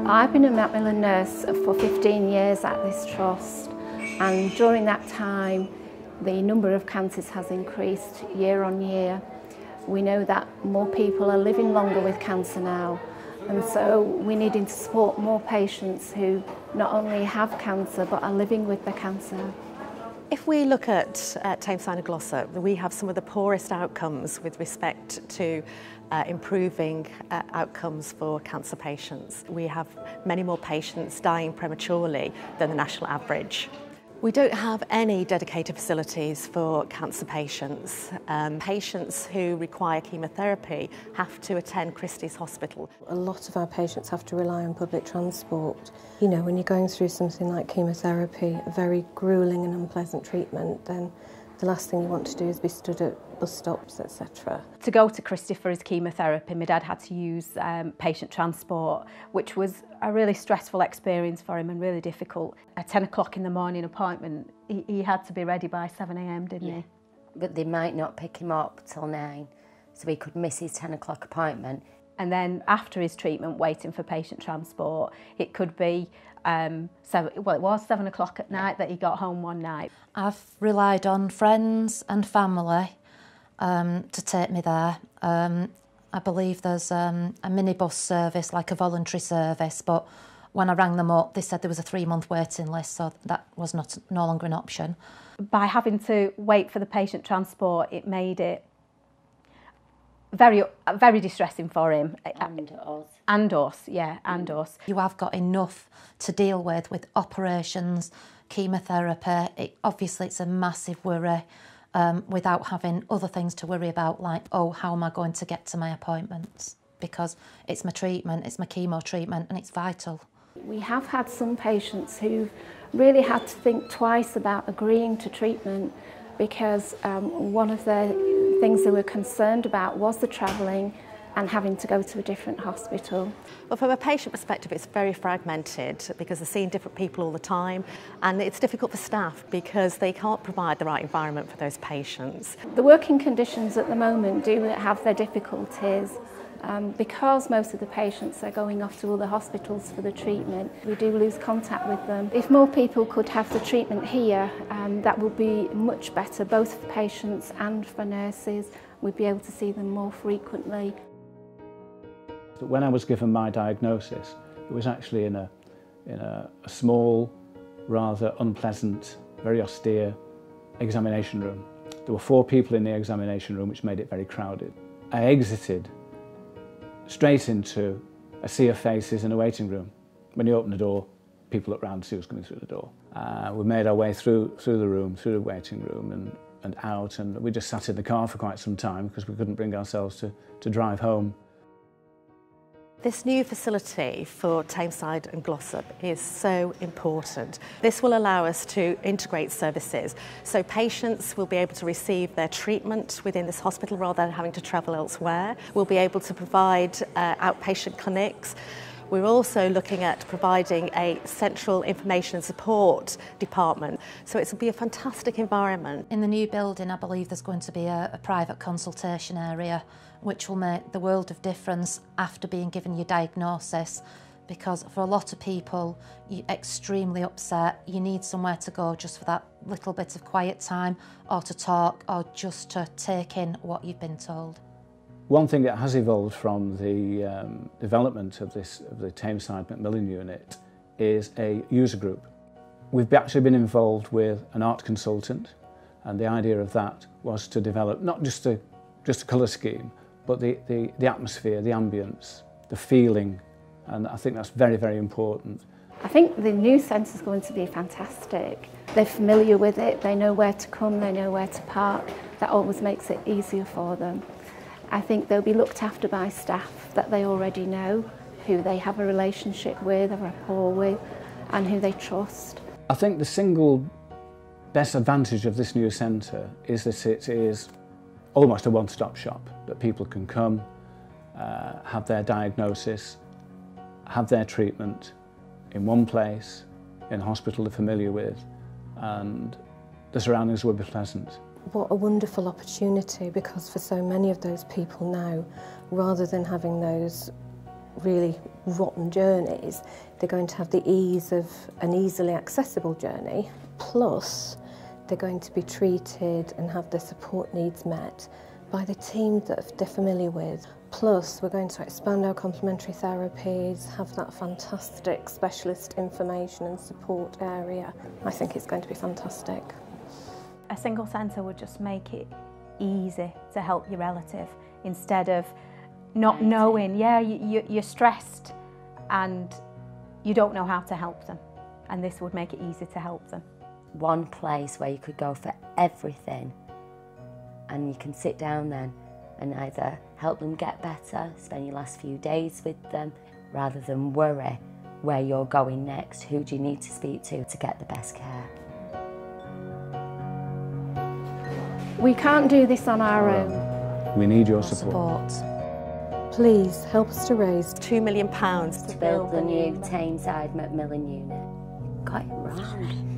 I've been a Macmillan nurse for 15 years at this trust, and during that time the number of cancers has increased year on year. We know that more people are living longer with cancer now, and so we're needing to support more patients who not only have cancer but are living with the cancer. If we look at Tameside and Glossop, we have some of the poorest outcomes with respect to improving outcomes for cancer patients. We have many more patients dying prematurely than the national average. We don't have any dedicated facilities for cancer patients. Patients who require chemotherapy have to attend Christie's Hospital. A lot of our patients have to rely on public transport. You know, when you're going through something like chemotherapy, a very gruelling and unpleasant treatment, then the last thing you want to do is be stood at bus stops, etc. To go to Christie for his chemotherapy, my dad had to use patient transport, which was a really stressful experience for him and really difficult. A 10 o'clock in the morning appointment, he had to be ready by 7 a.m, didn't he? But they might not pick him up till 9, so he could miss his 10 o'clock appointment. And then after his treatment, waiting for patient transport, it could be it was 7 o'clock at night that he got home one night. I've relied on friends and family to take me there. I believe there's a minibus service, like a voluntary service, but when I rang them up, they said there was a 3-month waiting list, so that was no longer an option. By having to wait for the patient transport, it made it very distressing for him. And us. And us, yeah, and us. You have got enough to deal with operations, chemotherapy. Obviously, it's a massive worry without having other things to worry about, like, oh, how am I going to get to my appointments? Because it's my treatment, it's my chemo treatment, and it's vital. We have had some patients who've really had to think twice about agreeing to treatment because one of the things they were concerned about was the travelling and having to go to a different hospital. Well, from a patient perspective, it's very fragmented because they're seeing different people all the time, and it's difficult for staff because they can't provide the right environment for those patients. The working conditions at the moment do have their difficulties. Because most of the patients are going off to other hospitals for the treatment, we do lose contact with them. If more people could have the treatment here, that would be much better, both for patients and for nurses. We'd be able to see them more frequently. When I was given my diagnosis, it was actually in a small, rather unpleasant, very austere examination room. There were 4 people in the examination room, which made it very crowded. I exited straight into a sea of faces in a waiting room. When you open the door, people look round to see who's coming through the door. We made our way through the room, through the waiting room and out, and we just sat in the car for quite some time because we couldn't bring ourselves to drive home. This new facility for Tameside and Glossop is so important. This will allow us to integrate services, so patients will be able to receive their treatment within this hospital rather than having to travel elsewhere. We'll be able to provide outpatient clinics. We're also looking at providing a central information and support department, so it will be a fantastic environment. In the new building, I believe there's going to be a private consultation area, which will make the world of difference after being given your diagnosis, because for a lot of people, you're extremely upset. You need somewhere to go just for that little bit of quiet time, or to talk, or just to take in what you've been told. One thing that has evolved from the development of the Tameside Macmillan unit is a user group. We've actually been involved with an art consultant, and the idea of that was to develop not just a colour scheme, but the atmosphere, the ambience, the feeling, and I think that's very, very important. I think the new centre is going to be fantastic. They're familiar with it, they know where to come, they know where to park. That always makes it easier for them. I think they'll be looked after by staff that they already know, who they have a relationship with, a rapport with, and who they trust. I think the single best advantage of this new centre is that it is almost a one-stop shop, that people can come, have their diagnosis, have their treatment in one place, in a hospital they're familiar with, and the surroundings will be pleasant. What a wonderful opportunity, because for so many of those people now, rather than having those really rotten journeys, they're going to have the ease of an easily accessible journey, plus they're going to be treated and have their support needs met by the team that they're familiar with. Plus, we're going to expand our complementary therapies, have that fantastic specialist information and support area. I think it's going to be fantastic. A single centre would just make it easy to help your relative instead of not knowing, you're stressed and you don't know how to help them, and this would make it easy to help them. One place where you could go for everything, and you can sit down then and either help them get better, spend your last few days with them, rather than worry where you're going next, who do you need to speak to get the best care. We can't do this on our own. We need your support. Please help us to raise £2 million To build the new Tameside Macmillan unit. Got it wrong.